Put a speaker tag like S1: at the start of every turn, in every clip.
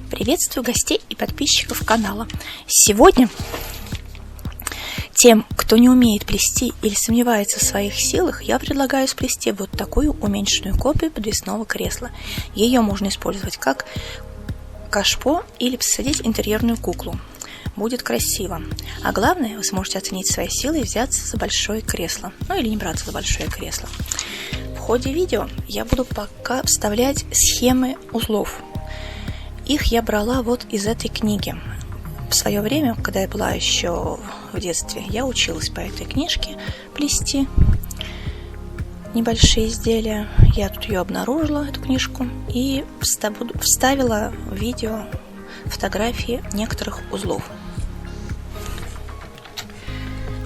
S1: Приветствую гостей и подписчиков канала. Сегодня тем, кто не умеет плести или сомневается в своих силах, я предлагаю сплести вот такую уменьшенную копию подвесного кресла. Ее можно использовать как кашпо или посадить интерьерную куклу. Будет красиво. А главное, вы сможете оценить свои силы и взяться за большое кресло. Ну или не браться за большое кресло. В ходе видео я буду пока вставлять схемы узлов. Их я брала вот из этой книги. В свое время, когда я была еще в детстве, я училась по этой книжке плести небольшие изделия. Я тут ее обнаружила, эту книжку, и вставила в видео фотографии некоторых узлов.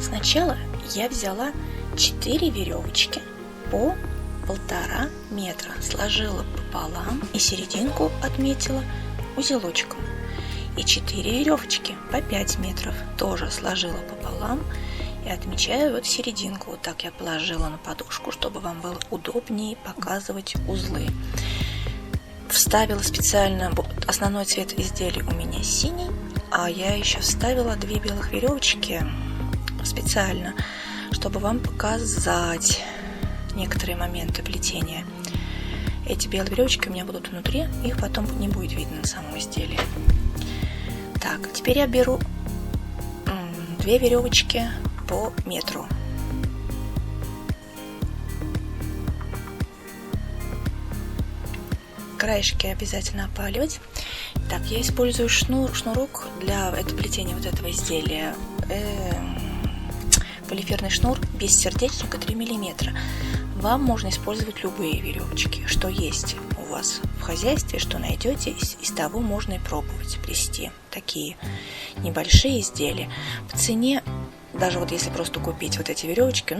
S1: Сначала я взяла 4 веревочки по 1,5 метра, сложила пополам и серединку отметила узелочком. И 4 веревочки по 5 метров тоже сложила пополам и отмечаю вот серединку. Вот так я положила на подушку, чтобы вам было удобнее показывать узлы. Вставила специально, основной цвет изделия у меня синий, а я еще вставила 2 белых веревочки специально, чтобы вам показать некоторые моменты плетения. Эти белые веревочки у меня будут внутри, их потом не будет видно на самом изделии. Так, теперь я беру 2 веревочки по метру. Краешки обязательно опаливать. Так, я использую шнурок для плетения вот этого изделия. Полиферный шнур без сердечника 3 мм. Вам можно использовать любые веревочки, что есть у вас в хозяйстве, что найдете, из того можно и пробовать плести такие небольшие изделия. В цене, даже вот если просто купить вот эти веревочки,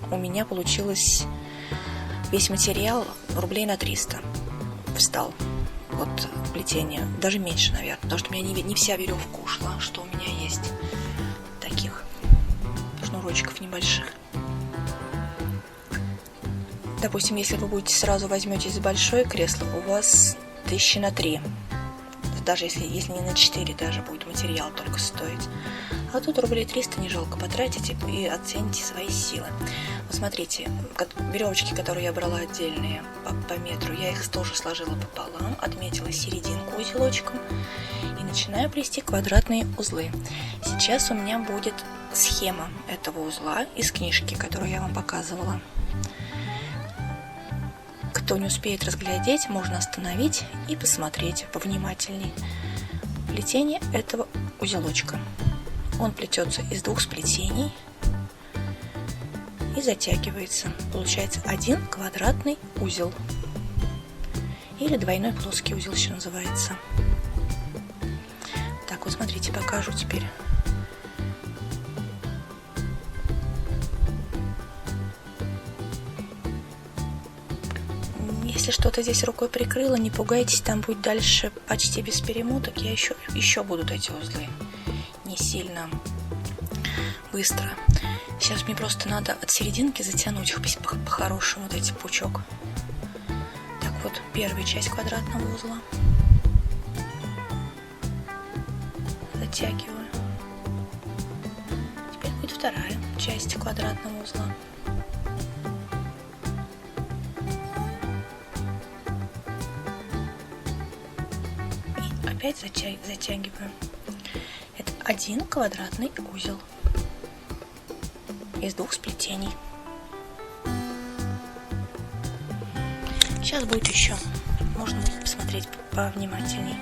S1: у меня получилось весь материал рублей на 300 встал. Вот плетение, даже меньше, наверное, потому что у меня не вся веревка ушла, что у меня есть таких шнурочков небольших. Допустим, если вы будете сразу возьметесь за большое кресло, у вас 1000 на 3. Даже если не на 4 даже будет материал только стоить. А тут рублей 300 не жалко потратить и оцените свои силы. Вот смотрите, веревочки, которые я брала отдельные по метру, я их тоже сложила пополам, отметила серединку узелочком и начинаю плести квадратные узлы. Сейчас у меня будет схема этого узла из книжки, которую я вам показывала. Кто не успеет разглядеть, можно остановить и посмотреть повнимательней плетение этого узелочка. Он плетется из 2 сплетений и затягивается. Получается 1 квадратный узел. Или двойной плоский узел еще называется. Так, вот смотрите, покажу теперь. Если что-то здесь рукой прикрыла, не пугайтесь, там будет дальше почти без перемоток. Я еще будут эти узлы. Не сильно быстро. Сейчас мне просто надо от серединки затянуть их по-хорошему, вот эти пучок. Так вот, первая часть квадратного узла. Затягиваю. Теперь будет вторая часть квадратного узла. Опять затягиваю. Это 1 квадратный узел из 2 сплетений. Сейчас будет еще. Можно будет посмотреть повнимательней.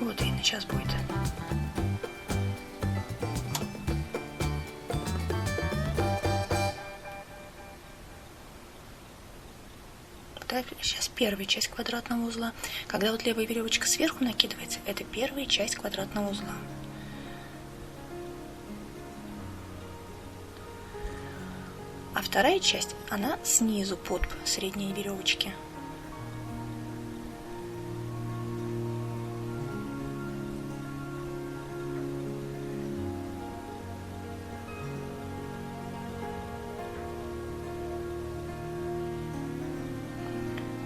S1: Вот и сейчас будет. это сейчас первая часть квадратного узла. Когда вот левая веревочка сверху накидывается, это первая часть квадратного узла. А вторая часть, она снизу под средней веревочки.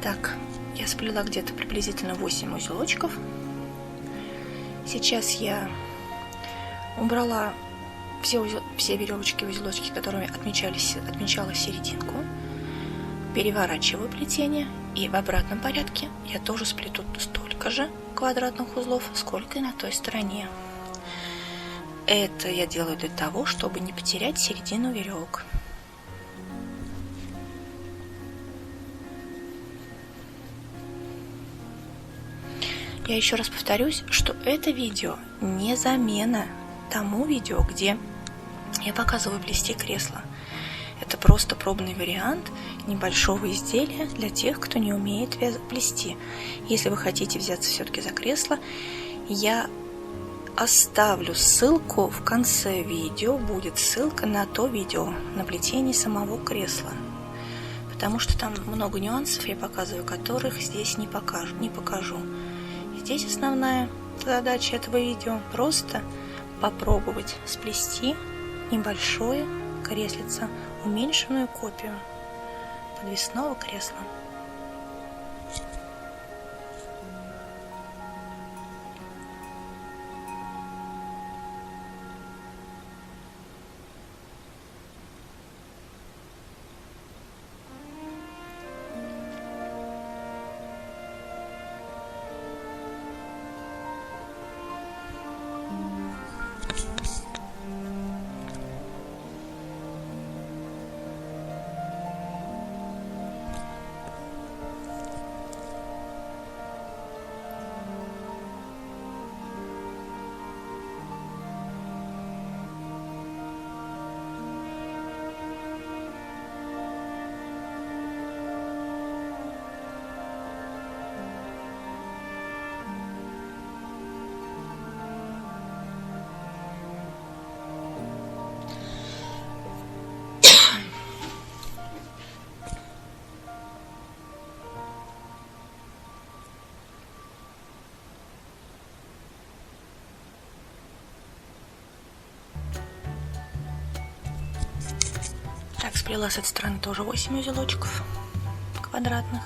S1: Так, я сплела где-то приблизительно 8 узелочков. Сейчас я убрала все веревочки и узелочки, которыми отмечала серединку. Переворачиваю плетение, и в обратном порядке я тоже сплету столько же квадратных узлов, сколько и на той стороне. Это я делаю для того, чтобы не потерять середину веревок. Я еще раз повторюсь, что это видео не замена тому видео, где я показываю плести кресло. Это просто пробный вариант небольшого изделия для тех, кто не умеет плести. Если вы хотите взяться все-таки за кресло, я оставлю ссылку в конце видео, будет ссылка на то видео, на плетение самого кресла. Потому что там много нюансов, я показываю, которых здесь не покажу. Здесь основная задача этого видео просто попробовать сплести небольшое креслице, уменьшенную копию подвесного кресла. Так, сплела с этой стороны тоже 8 узелочков квадратных.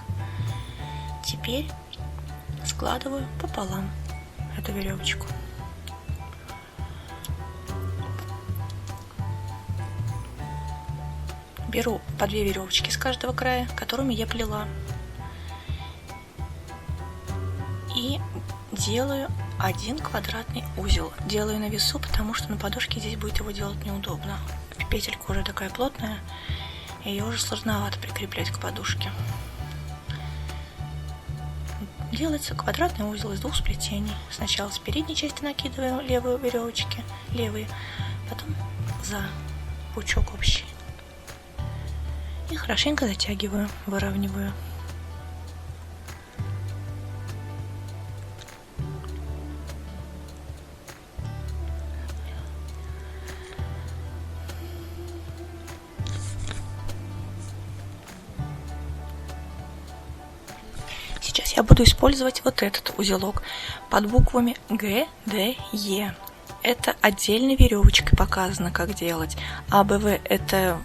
S1: Теперь складываю пополам эту веревочку. Беру по 2 веревочки с каждого края, которыми я плела, и делаю один квадратный узел. Делаю на весу, потому что на подушке здесь будет его делать неудобно. Петелька уже такая плотная, ее уже сложновато прикреплять к подушке. Делается квадратный узел из 2 сплетений. Сначала с передней части накидываю левые веревочки, потом за пучок общий. И хорошенько затягиваю, выравниваю. Сейчас я буду использовать вот этот узелок под буквами Г, Д, Е. Это отдельной веревочкой показано, как делать. А, Б, В – это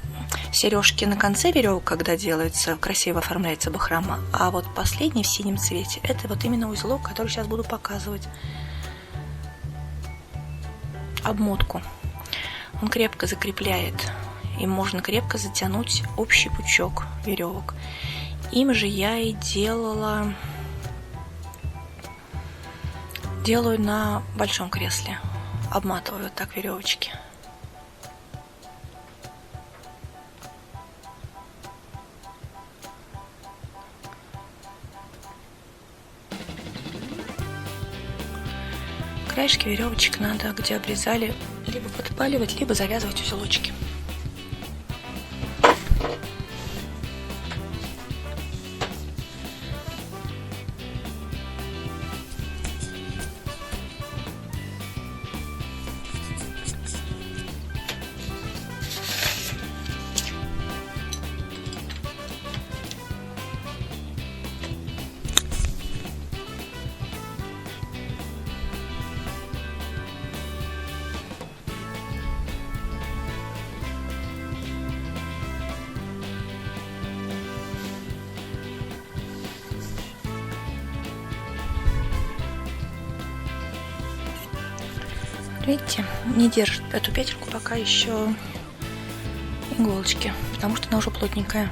S1: сережки на конце веревок, когда делается, красиво оформляется бахрома. А вот последний в синем цвете – это вот именно узелок, который сейчас буду показывать. Обмотку. Он крепко закрепляет, и можно крепко затянуть общий пучок веревок. Им же я и делаю на большом кресле. Обматываю вот так веревочки. Краешки веревочек надо, где обрезали, либо подпаливать, либо завязывать узелочки. Видите, не держит эту петельку пока еще иголочки, потому что она уже плотненькая.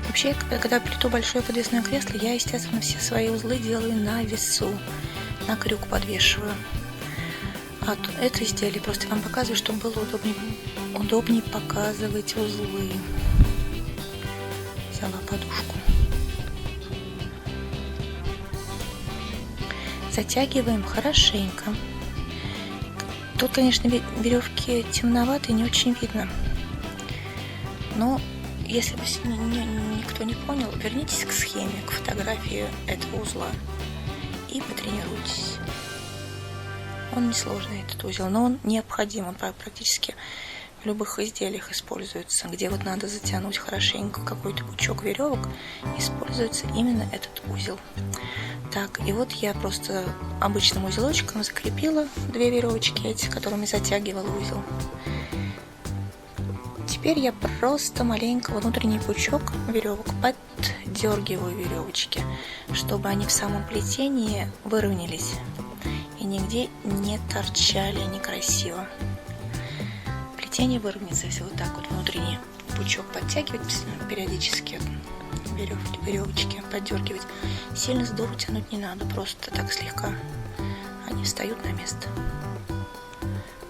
S1: Вообще, когда плету большое подвесное кресло, я, естественно, все свои узлы делаю на весу, на крюк подвешиваю. А это изделие просто вам показываю, чтобы было удобнее показывать узлы. Взяла подушку. Затягиваем хорошенько. Тут, конечно, веревки темноватые, не очень видно. Но если бы никто не понял, вернитесь к схеме, к фотографии этого узла и потренируйтесь. Он несложный, этот узел, но он необходим, он практически в любых изделиях используется. Где вот надо затянуть хорошенько какой-то пучок веревок, используется именно этот узел. Так, и вот я просто обычным узелочком закрепила 2 веревочки эти, которыми затягивала узел. Теперь я просто маленько внутренний пучок веревок поддергиваю веревочки, чтобы они в самом плетении выровнялись и нигде не торчали некрасиво. Плетение выровняется, если вот так вот внутренний пучок подтягивать периодически, веревочки поддергивать. Сильно здорово тянуть не надо, просто так слегка они встают на место.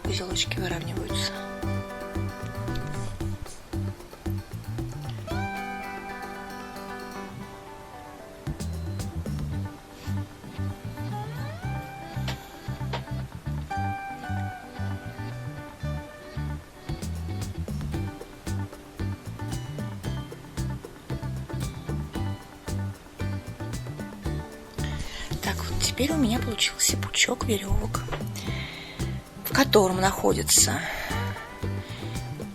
S1: Узелочки выравниваются. Так, вот теперь у меня получился пучок веревок, в котором находятся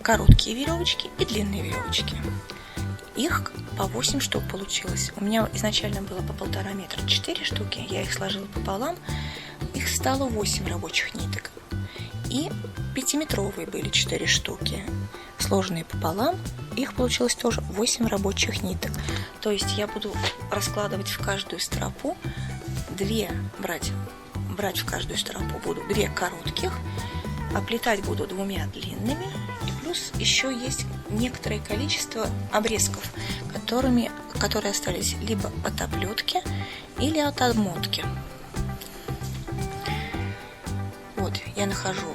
S1: короткие веревочки и длинные веревочки. Их по 8 штук получилось. У меня изначально было по 1,5 метра 4 штуки, я их сложила пополам, их стало 8 рабочих ниток. И 5-метровые были 4 штуки, сложенные пополам, их получилось тоже 8 рабочих ниток. То есть я буду раскладывать в каждую стропу 2, брать в каждую стропу буду 2 коротких, оплетать буду 2 длинными, и плюс еще есть некоторое количество обрезков, которые остались либо от оплетки или от обмотки. Вот я нахожу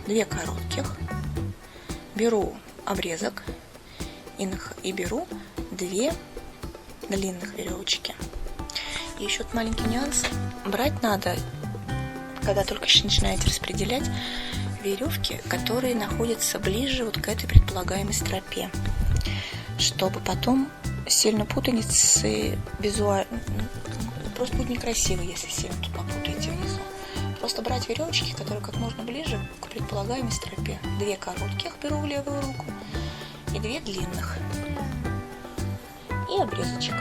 S1: 2 коротких, беру обрезок и беру 2 длинных веревочки. И еще вот маленький нюанс. Брать надо, когда только начинаете распределять, веревки, которые находятся ближе вот к этой предполагаемой стропе, чтобы потом сильно путаницы визуально, просто будет некрасиво, если сильно тут попутаете внизу. Просто брать веревочки, которые как можно ближе к предполагаемой стропе. 2 коротких беру в левую руку и 2 длинных. И обрезочек.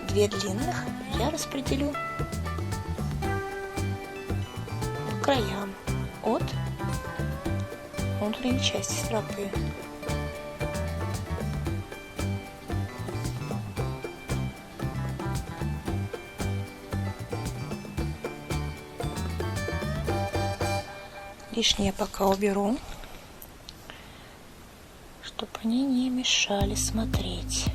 S1: 2 длинных я распределю по краям от внутренней части стропы. Лишнее пока уберу, чтобы они не мешали смотреть.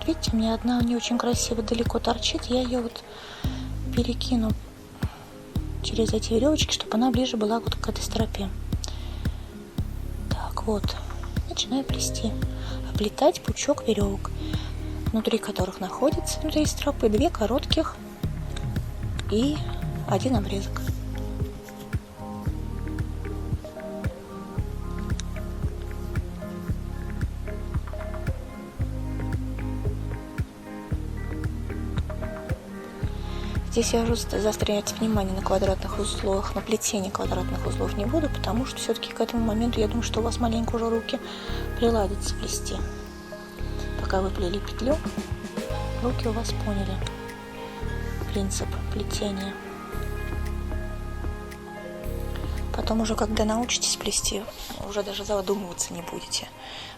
S1: Видите, у меня одна не очень красиво далеко торчит, я ее вот перекину через эти веревочки, чтобы она ближе была вот к этой стропе. Так, вот, начинаю плести, оплетать пучок веревок, внутри которых находится, внутри стропы 2 коротких и 1 обрезок. Здесь я уже заострять внимание на квадратных узлах, на плетении квадратных узлов не буду, потому что все-таки к этому моменту я думаю, что у вас маленько уже руки приладятся плести. Пока вы плели петлю, руки у вас поняли принцип плетения. Потом уже, когда научитесь плести, уже даже задумываться не будете.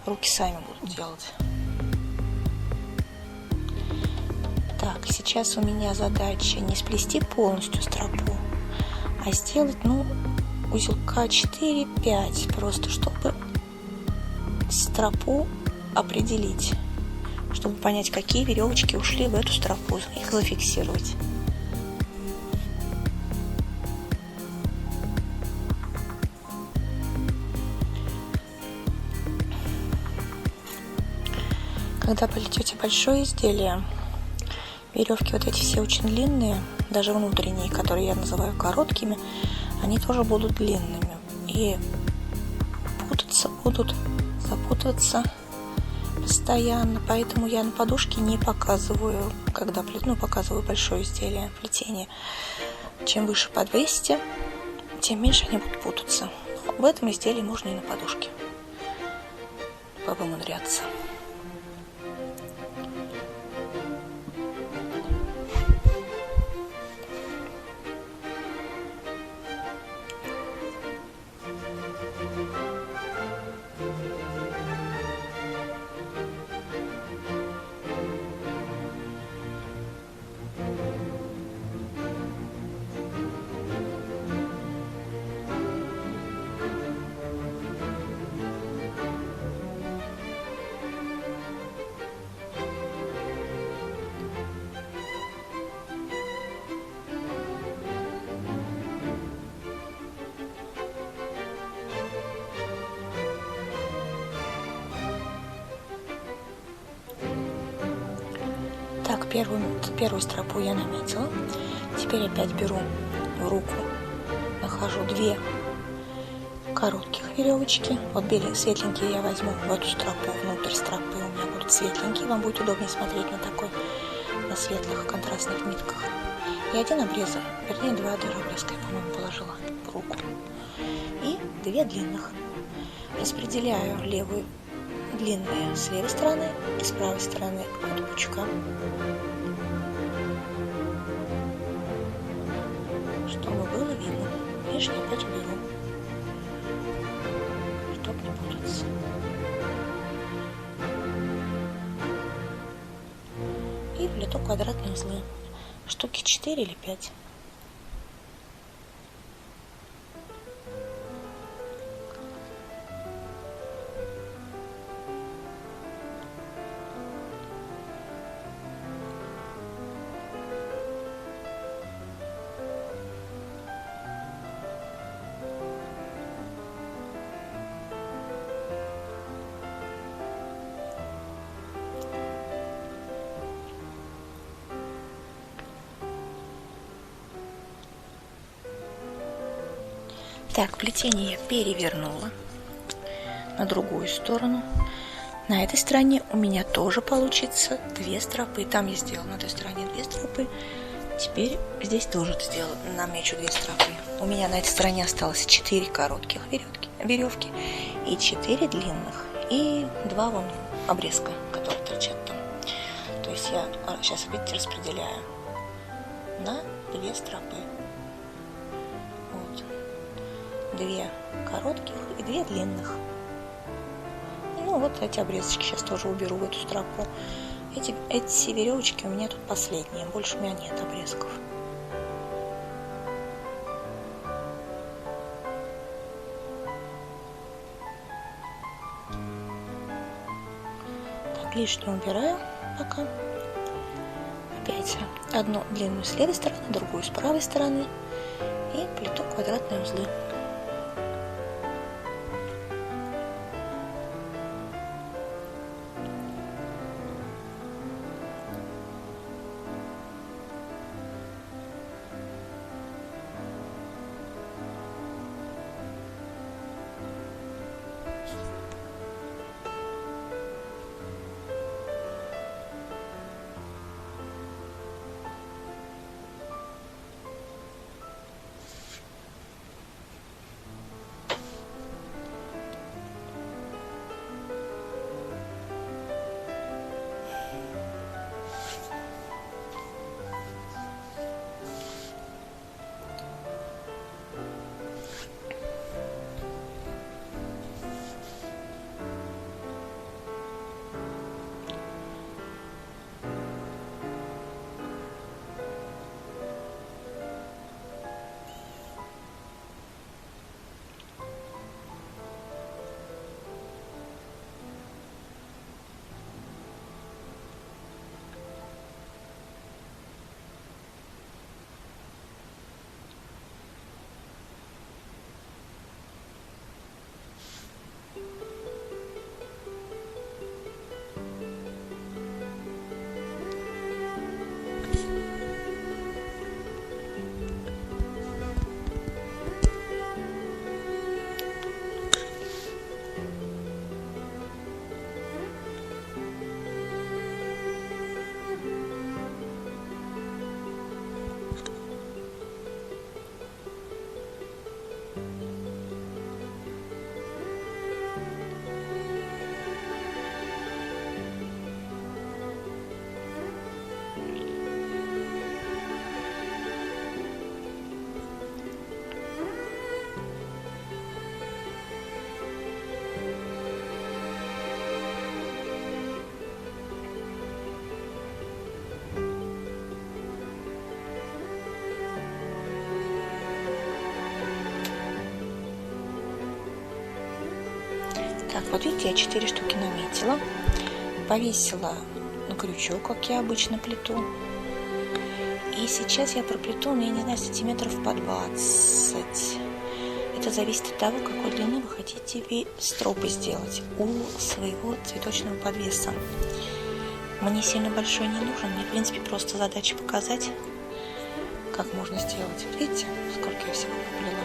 S1: Руки сами будут делать. Так, сейчас у меня задача не сплести полностью стропу, а сделать, узелка 4-5, просто чтобы стропу определить, чтобы понять, какие веревочки ушли в эту стропу, их зафиксировать. Когда плетете большое изделие, веревки вот эти все очень длинные, даже внутренние, которые я называю короткими, они тоже будут длинными и запутываться постоянно, поэтому я на подушке не показываю, когда показываю большое изделие плетения. Чем выше подвесите, тем меньше они будут путаться. Но в этом изделии можно и на подушке повымудряться. Так, первую стропу я наметила. Теперь опять беру в руку, нахожу 2 коротких веревочки. Вот светленькие я возьму в эту стропу, внутрь стропы у меня будут светленькие. Вам будет удобнее смотреть на светлых контрастных нитках. И 1 обрезок, вернее 2 даже обрезка, я, по-моему, положила в руку. И 2 длинных. Распределяю левую длинные с левой стороны и с правой стороны от пучка, чтобы было видно. Лишнее опять уберу, чтобы не путаться. И плету квадратные узлы, штуки 4 или 5. Так, плетение я перевернула на другую сторону. На этой стороне у меня тоже получится 2 стропы. Там я сделала на той стороне 2 стропы. Теперь здесь тоже намечу 2 стропы. У меня на этой стороне осталось 4 коротких веревки и 4 длинных. И 2 вон обрезка, которые торчат там. То есть я сейчас, видите, распределяю на 2 стропы. 2 коротких и 2 длинных. Вот эти обрезочки сейчас тоже уберу в эту стропу. Эти веревочки у меня тут последние, больше у меня нет обрезков. Так, лишнее убираю пока. Опять одну длинную с левой стороны, другую с правой стороны. И плету квадратные узлы. Так, вот видите, я 4 штуки наметила, повесила на крючок, как я обычно плету. И сейчас я проплету, я не знаю, сантиметров по 20. Это зависит от того, какой длины вы хотите стропы сделать у своего цветочного подвеса. Мне сильно большой не нужен, мне в принципе просто задача показать, как можно сделать. Видите, сколько я всего поплела.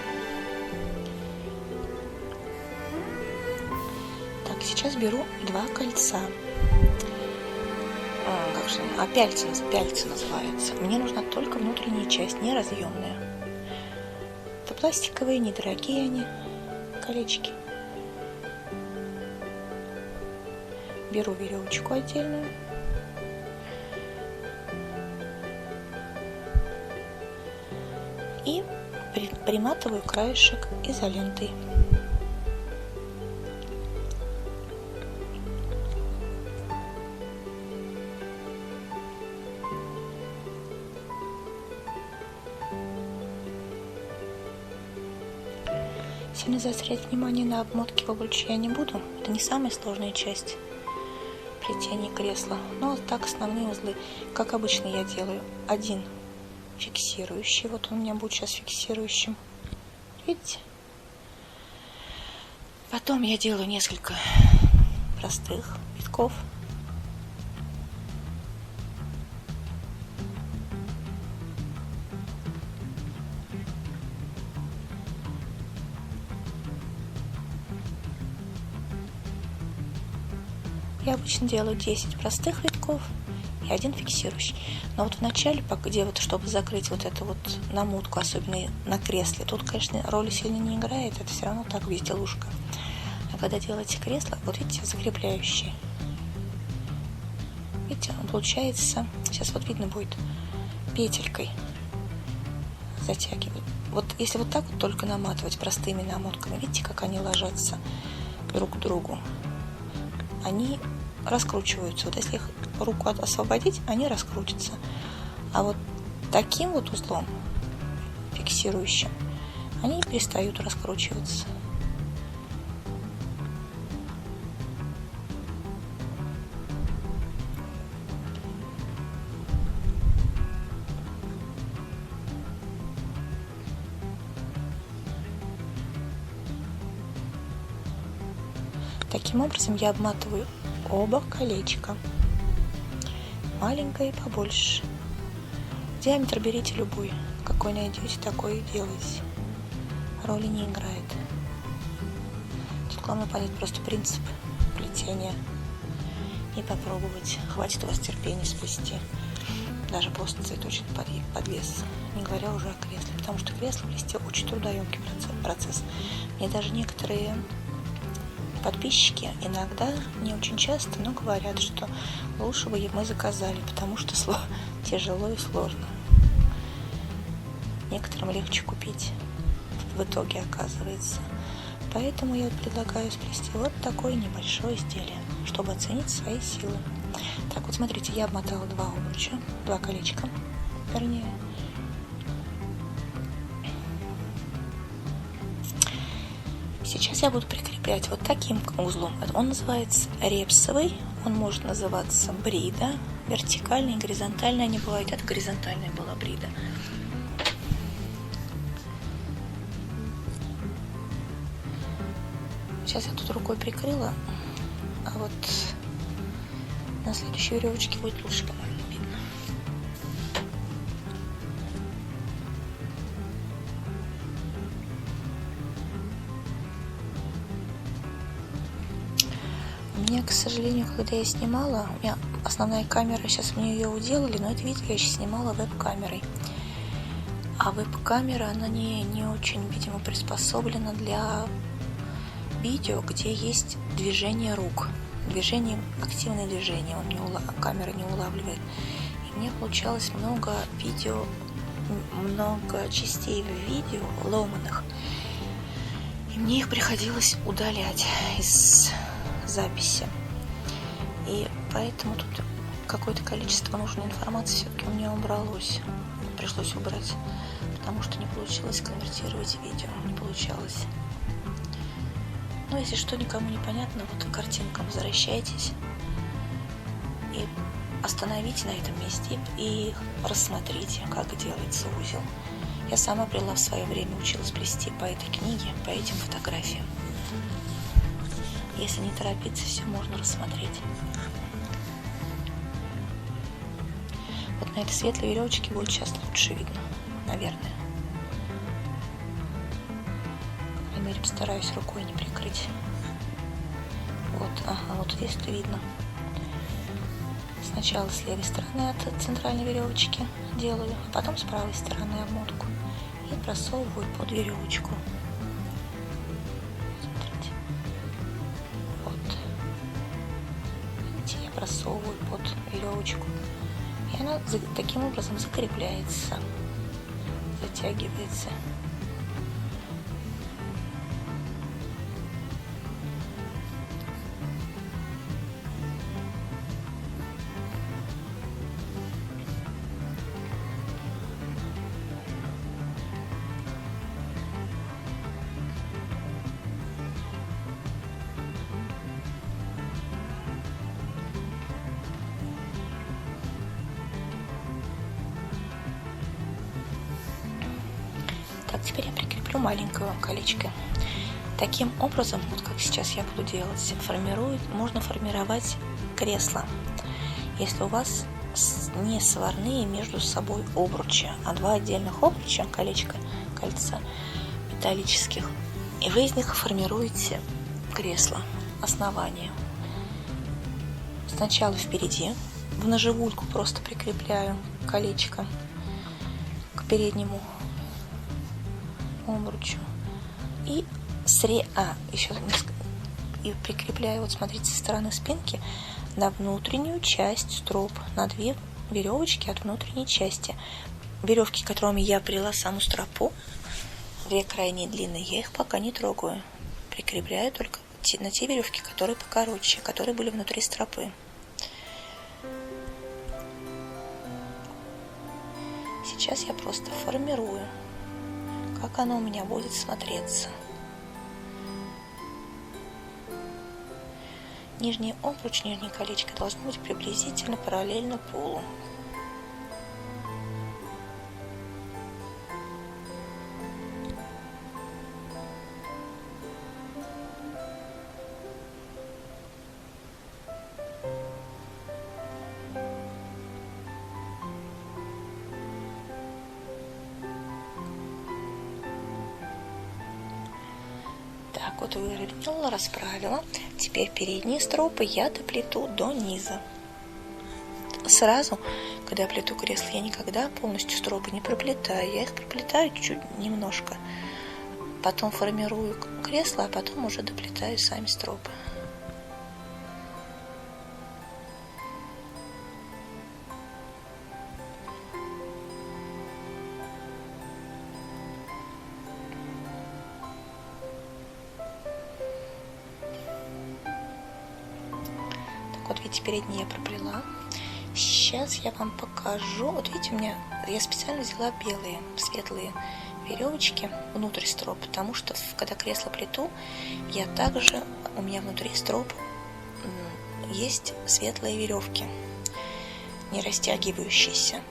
S1: Так, сейчас беру 2 кольца. Пяльцы называются. Мне нужна только внутренняя часть, не разъемная. Это пластиковые, недорогие они, колечки. Беру веревочку отдельную. И приматываю краешек изолентой. Сильно заострять внимание на обмотке побольше я не буду. Это не самая сложная часть плетения кресла. Но так основные узлы, как обычно я делаю. Один фиксирующий. Вот он у меня будет сейчас фиксирующим. Видите? Потом я делаю несколько простых витков. Я обычно делаю 10 простых витков и 1 фиксирующий. Но вот в начале, где вот, чтобы закрыть вот эту вот намотку, особенно на кресле, тут, конечно, роли сильно не играет, это все равно так безделушка. А когда делаете кресло, вот видите, закрепляющие. Видите, он получается, сейчас вот видно будет, петелькой затягивать. Вот если вот так вот только наматывать простыми намотками, видите, как они ложатся друг к другу, они раскручиваются. Вот если их руку освободить, они раскрутятся. А вот таким вот узлом фиксирующим они перестают раскручиваться. Таким образом я обматываю оба колечка. Маленькое и побольше. Диаметр берите любой. Какой найдете, такой и делайте. Роли не играет. Тут главное понять просто принцип плетения и попробовать. Хватит у вас терпения сплести. Даже просто цветочный подвес. Не говоря уже о кресле. Потому что кресло плести очень трудоемкий процесс. Мне даже некоторые подписчики иногда, не очень часто, но говорят, что лучше бы мы заказали, потому что тяжело и сложно. Некоторым легче купить в итоге, оказывается. Поэтому я предлагаю сплести вот такое небольшое изделие, чтобы оценить свои силы. Так, вот смотрите, я обмотала 2 обруча, 2 колечка, вернее. Сейчас я буду прикреплять вот таким узлом. Он называется репсовый, он может называться брида, вертикальный, горизонтальный они бывают. Это горизонтальная была брида. Сейчас я тут рукой прикрыла, а вот на следующей веревочке будет лучше, по-моему, видно. У меня, к сожалению, когда я снимала, у меня основная камера, сейчас мне ее уделали, но это видео я сейчас снимала веб-камерой. А веб-камера, она не очень, видимо, приспособлена для видео, где есть движение рук. Активное движение, камера не улавливает. И мне получалось много частей в видео ломаных. И мне их приходилось удалять из записи. И поэтому тут какое-то количество нужной информации все-таки у меня убралось. Пришлось убрать, потому что не получилось конвертировать видео. Не получалось. Ну, если что никому не понятно, вот к картинкам возвращайтесь и остановите на этом месте и рассмотрите, как делается узел. Я сама плела в свое время, училась плести по этой книге, по этим фотографиям. Если не торопиться, все можно рассмотреть. Вот на этой светлой веревочке будет сейчас лучше видно, наверное. По крайней мере, постараюсь рукой не прикрыть. Вот, ага, вот здесь видно. Сначала с левой стороны от центральной веревочки делаю, а потом с правой стороны обмотку и просовываю под веревочку. Смотрите. Вот. Видите, я просовываю под веревочку. И она таким образом закрепляется, затягивается. Так, теперь я прикреплю маленькое колечко. Таким образом, вот как сейчас я буду делать, можно формировать кресло. Если у вас не сварные между собой обручи, а два отдельных обруча, кольца металлических, и вы из них формируете кресло, основание. Сначала впереди, в ножевульку просто прикрепляю колечко к переднему обручу и и прикрепляю, вот смотрите, со стороны спинки на внутреннюю часть строп, на две веревочки от внутренней части. Веревки, которыми я плела саму стропу, две крайние длинные, я их пока не трогаю. Прикрепляю только на те веревки, которые покороче, которые были внутри стропы. Сейчас я просто формирую, как оно у меня будет смотреться. Нижний обруч, нижнее колечко должно быть приблизительно параллельно полу. Так, вот выровняла, расправила. Теперь передние стропы я доплету до низа. Сразу, когда я плету кресло, я никогда полностью стропы не проплетаю. Я их проплетаю чуть немножко. Потом формирую кресло, а потом уже доплетаю сами стропы. Вот видите, передние я проплела. Сейчас я вам покажу. Вот видите, я специально взяла белые, светлые веревочки внутрь строп, потому что когда кресло плету, у меня внутри строп есть светлые веревки, не растягивающиеся.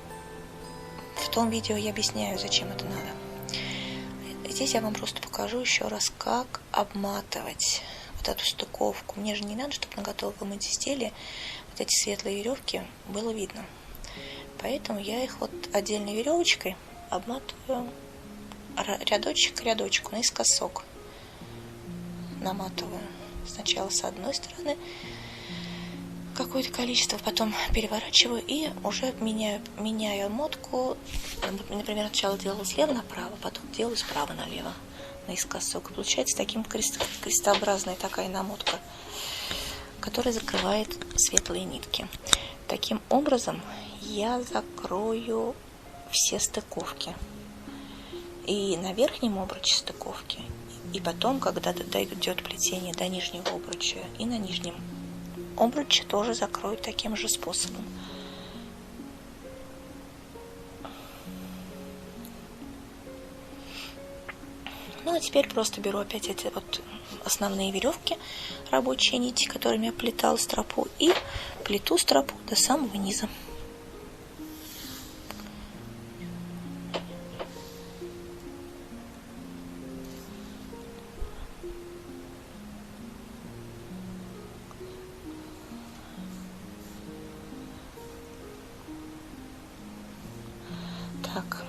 S1: В том видео я объясняю, зачем это надо. Здесь я вам просто покажу еще раз, как обматывать вот эту стыковку. Мне же не надо, чтобы на готовом изделии вот эти светлые веревки было видно. Поэтому я их вот отдельной веревочкой обматываю рядочек к рядочку, наискосок наматываю. Сначала с одной стороны какое-то количество, потом переворачиваю и уже меняю обмотку. Например, сначала делала слева направо, потом делаю справа налево, наискосок. И получается таким крестообразная такая намотка, которая закрывает светлые нитки. Таким образом я закрою все стыковки. И на верхнем обруче стыковки, и потом, когда дойдет плетение до нижнего обруча, и на нижнем обруче тоже закрою таким же способом. Ну а теперь просто беру опять эти вот основные веревки, рабочие нити, которыми я плетала стропу, и плету стропу до самого низа. Так,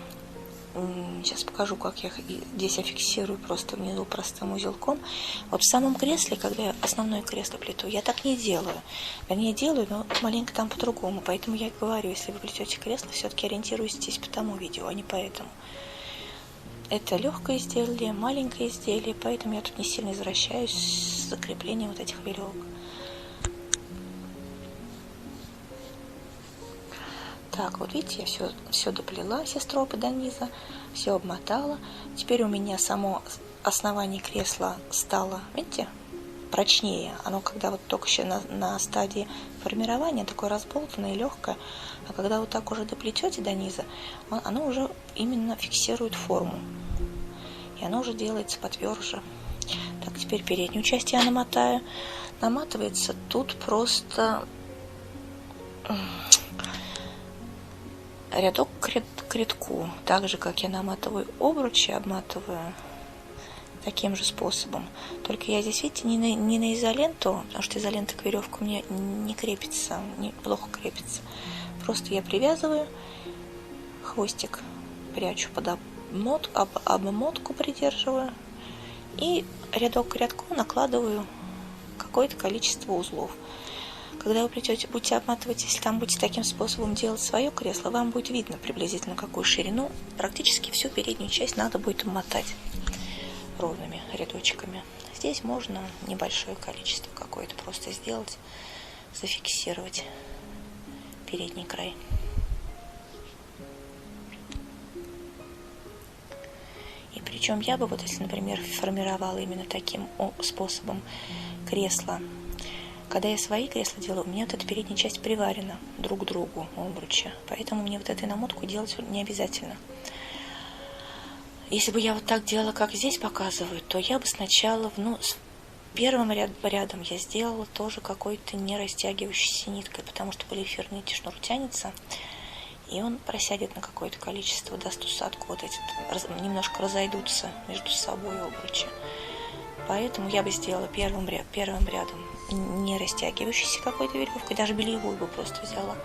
S1: сейчас покажу, как я здесь фиксирую просто внизу простым узелком. Вот в самом кресле, когда я основное кресло плету, я так не делаю. Вернее, делаю, но маленько там по-другому. Поэтому я и говорю, если вы плетете кресло, все-таки ориентируйтесь по тому видео, а не по этому. Это легкое изделие, маленькое изделие, поэтому я тут не сильно извращаюсь с закреплением вот этих веревок. Так, вот видите, я все доплела, все стропы до низа, все обмотала. Теперь у меня само основание кресла стало, видите, прочнее. Оно когда вот только еще на стадии формирования, такое разболтанное и легкое. А когда вот так уже доплетете до низа, оно уже именно фиксирует форму. И оно уже делается потверже. Так, теперь переднюю часть я намотаю. Наматывается тут просто рядок к рядку, так же, как я наматываю обручи, обматываю таким же способом. Только я здесь, видите, не на изоленту, потому что изолента к веревку мне не крепится, плохо крепится. Просто я привязываю, хвостик прячу под обмотку, придерживаю, и рядок к рядку накладываю какое-то количество узлов. Когда вы плетете, будете обматывать, если там будете таким способом делать свое кресло, вам будет видно приблизительно какую ширину. Практически всю переднюю часть надо будет обмотать ровными рядочками. Здесь можно небольшое количество какое-то просто сделать, зафиксировать передний край. И причем я бы, вот если, например, формировала именно таким способом кресло, когда я свои кресла делаю, у меня вот эта передняя часть приварена друг к другу, обручи. Поэтому мне вот этой намотку делать не обязательно. Если бы я вот так делала, как здесь показывают, то я бы сначала, с первым рядом я сделала тоже какой-то не растягивающейся ниткой, потому что полиэфирный шнур тянется, и он просядет на какое-то количество, даст усадку, вот эти немножко разойдутся между собой обручи. Поэтому я бы сделала первым рядом не растягивающейся какой-то веревкой, даже бельевую бы просто взяла.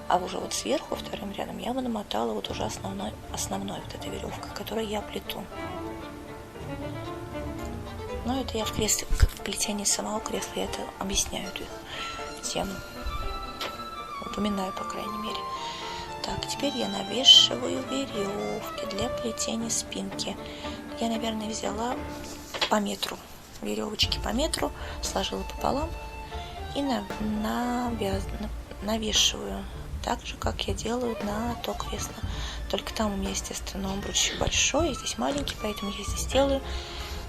S1: А уже вот сверху, вторым рядом, я бы намотала вот уже основной вот этой веревкой, которую я плету. Но это я в кресле, как в плетении самого кресла, я это объясняю эту тему. Упоминаю, по крайней мере. Так, теперь я навешиваю веревки для плетения спинки. Я, наверное, взяла по метру, веревочки по метру, сложила пополам и навешиваю, так же, как я делаю на то кресло. Только там у меня, естественно, обруч большой, здесь маленький, поэтому я здесь делаю.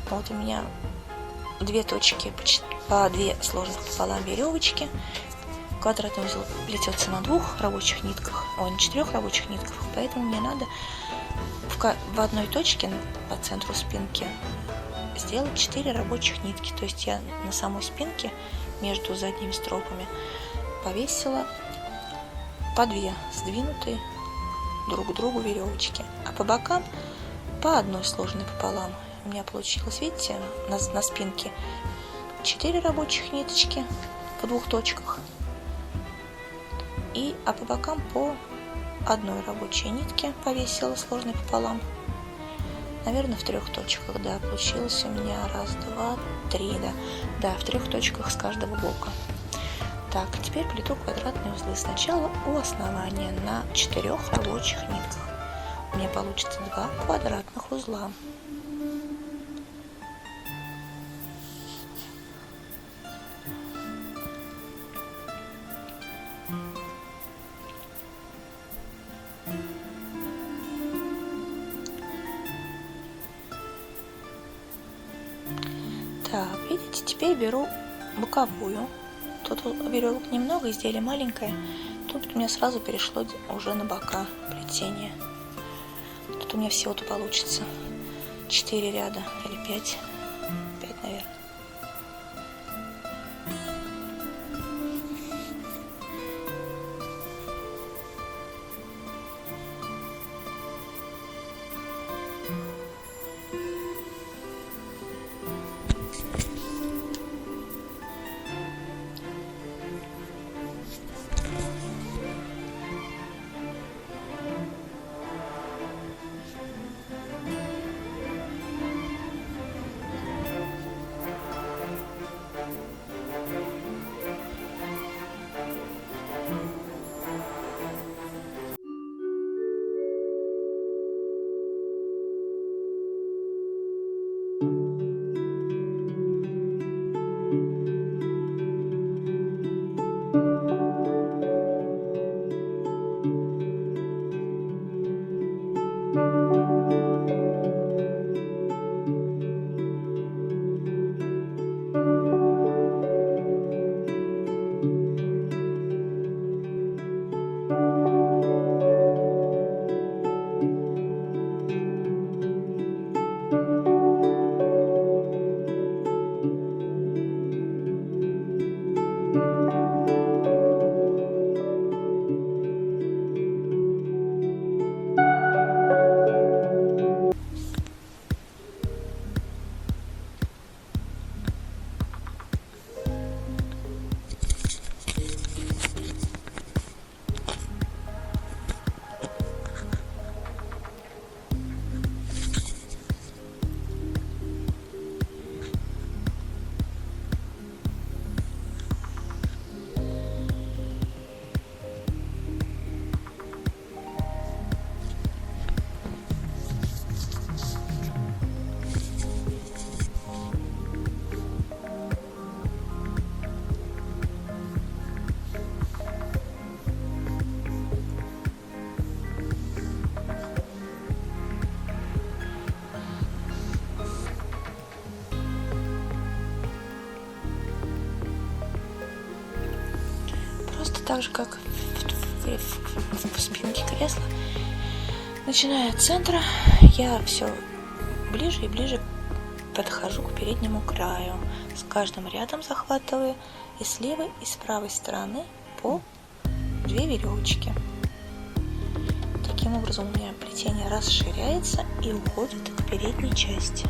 S1: Вот у меня 2 точки по 2 сложных пополам веревочки. Квадратный узел плетется на 2 рабочих нитках, на 4 рабочих нитках, поэтому мне надо в одной точке по центру спинки сделать 4 рабочих нитки. То есть я на самой спинке между задними стропами повесила по 2 сдвинутые друг к другу веревочки, а по бокам по 1 сложенной пополам. У меня получилось, видите, на спинке 4 рабочих ниточки в 2 точках, а по бокам по 1 рабочей нитке повесила сложной пополам. Наверное, в 3 точках, да, получилось у меня 1, 2, 3, да, в 3 точках с каждого бока. Так, теперь плету квадратные узлы. Сначала у основания на 4 рабочих нитках. У меня получится 2 квадратных узла. Так, видите, теперь беру боковую. Тут веревок немного, изделие маленькое. Тут у меня сразу перешло уже на бока плетение. Тут у меня всего-то получится 4 ряда или 5, 5, наверное. Так же, как в спинке кресла, начиная от центра, я все ближе и ближе подхожу к переднему краю. С каждым рядом захватываю и с левой, и с правой стороны по 2 веревочки. Таким образом у меня плетение расширяется и уходит к передней части.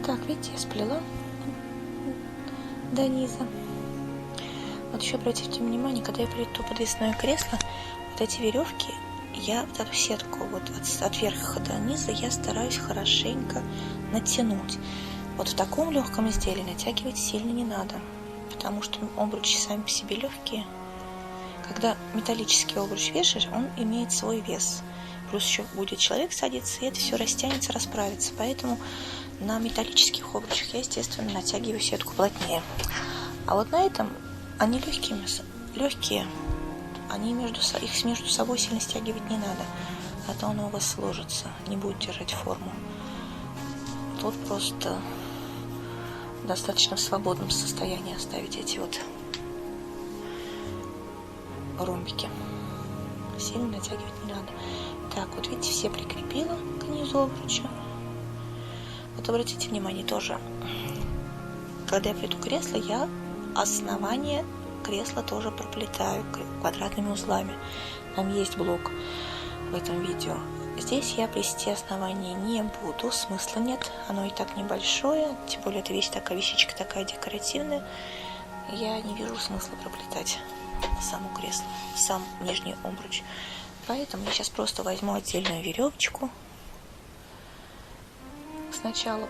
S1: Так, видите, я сплела до низа. Вот еще обратите внимание, когда я плету подвесное кресло, вот эти веревки, я вот эту сетку вот от верха до низа я стараюсь хорошенько натянуть. Вот в таком легком изделии натягивать сильно не надо, потому что обручи сами по себе легкие. Когда металлический обруч вешаешь, он имеет свой вес. Плюс еще будет человек садиться, и это все растянется, расправится. Поэтому на металлических обручах я, естественно, натягиваю сетку плотнее. А вот на этом они легкие, они их между собой сильно стягивать не надо, а то оно у вас сложится, не будет держать форму. Тут просто достаточно в свободном состоянии оставить эти вот ромбики. Сильно натягивать не надо. Так, вот видите, все прикрепила к низу обруча. Вот обратите внимание тоже, когда я плету кресло, я основание кресла тоже проплетаю квадратными узлами. Там есть блок в этом видео. Здесь я плести основание не буду, смысла нет, оно и так небольшое, тем более это такая вещичка такая декоративная. Я не вижу смысла проплетать само кресло, сам нижний обруч. Поэтому я сейчас просто возьму отдельную веревочку. Сначала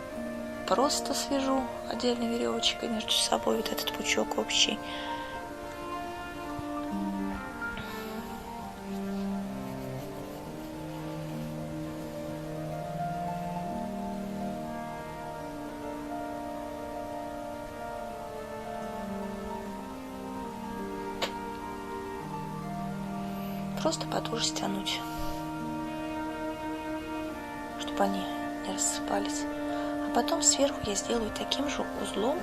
S1: просто свяжу отдельной веревочкой между собой вот этот пучок общий. Просто потуже стянуть, чтобы они не рассыпались. А потом сверху я сделаю таким же узлом,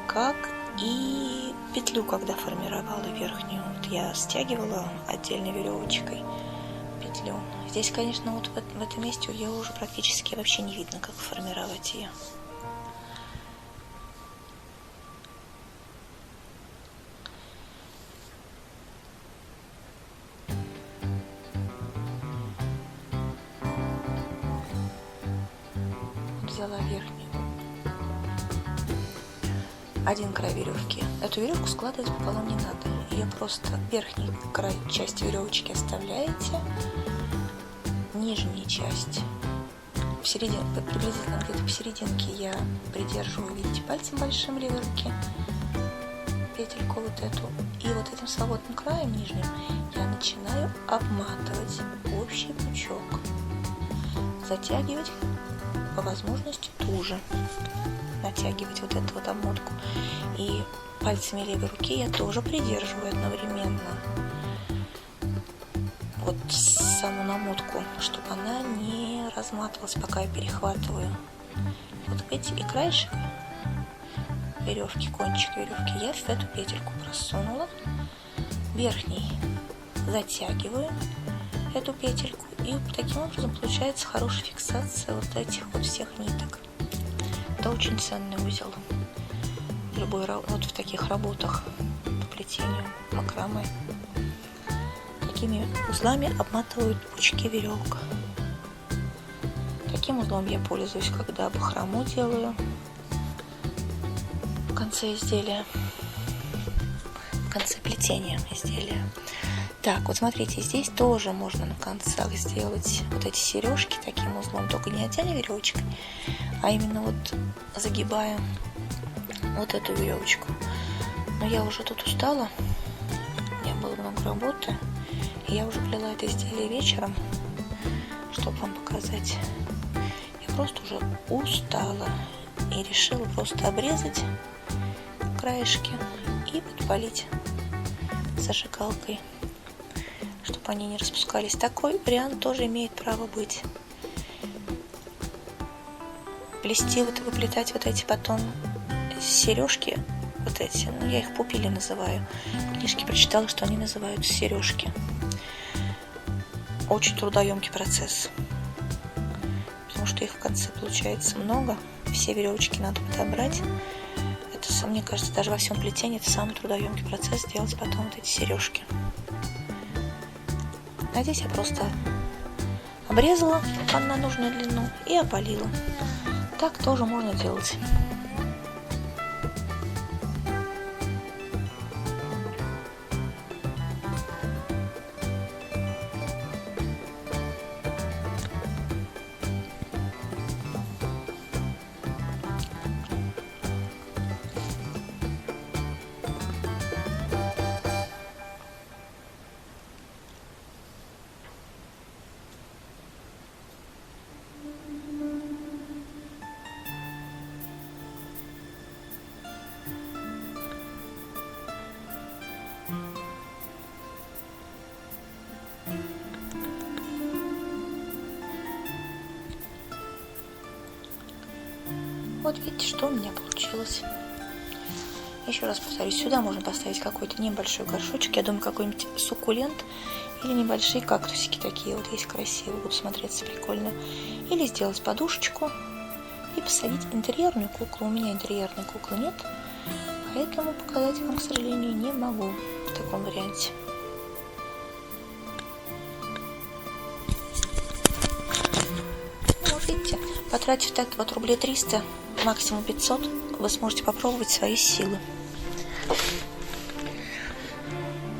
S1: как и петлю, когда формировала верхнюю. Вот я стягивала отдельной веревочкой петлю. Здесь, конечно, вот в этом месте ее уже практически вообще не видно, как формировать ее. Взяла верхнюю, один край веревки. Эту веревку складывать пополам не надо. Ее просто верхний край части веревочки оставляете, нижнюю часть приблизительно где-то посерединке я придерживаю, видите, пальцем большим левой руки петельку вот эту, и вот этим свободным краем нижним я начинаю обматывать общий пучок, затягивать по возможности туже, натягивать вот эту вот обмотку. И пальцами левой руки я тоже придерживаю одновременно вот саму намотку, чтобы она не разматывалась, пока я перехватываю. Вот эти и краешек веревки, кончик веревки я в эту петельку просунула, верхний затягиваю эту петельку, и таким образом получается хорошая фиксация вот этих вот всех ниток. Это очень ценный узел. Вот в таких работах по плетению макраме такими узлами обматывают пучки веревок. Таким узлом я пользуюсь, когда бахрому делаю в конце изделия, в конце плетения изделия. Так, вот смотрите, здесь тоже можно на концах сделать вот эти сережки таким узлом, только не отдельной веревочкой, а именно вот загибая вот эту веревочку. Но я уже тут устала, у меня было много работы, и я уже плела это изделие вечером, чтобы вам показать. Я просто уже устала и решила просто обрезать краешки и подпалить зажигалкой, чтобы они не распускались. Такой вариант тоже имеет право быть. Плести, выплетать вот эти потом сережки, вот эти, ну я их пупили называю. В книжке прочитала, что они называются сережки. Очень трудоемкий процесс, потому что их в конце получается много. Все веревочки надо подобрать. Это, мне кажется, даже во всем плетении это самый трудоемкий процесс, сделать потом вот эти сережки. А здесь я просто обрезала на нужную длину и опалила. Так тоже можно делать. Вот видите, что у меня получилось. Еще раз повторюсь, сюда можно поставить какой-то небольшой горшочек. Я думаю, какой-нибудь суккулент или небольшие кактусики такие вот есть красивые, будут смотреться прикольно. Или сделать подушечку и посадить интерьерную куклу. У меня интерьерной куклы нет, поэтому показать вам, к сожалению, не могу в таком варианте. Ну, видите, потратив так вот рублей 300, максимум 500, вы сможете попробовать свои силы.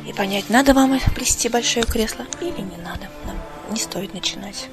S1: И понять, надо вам плести большое кресло или не надо. Не стоит начинать.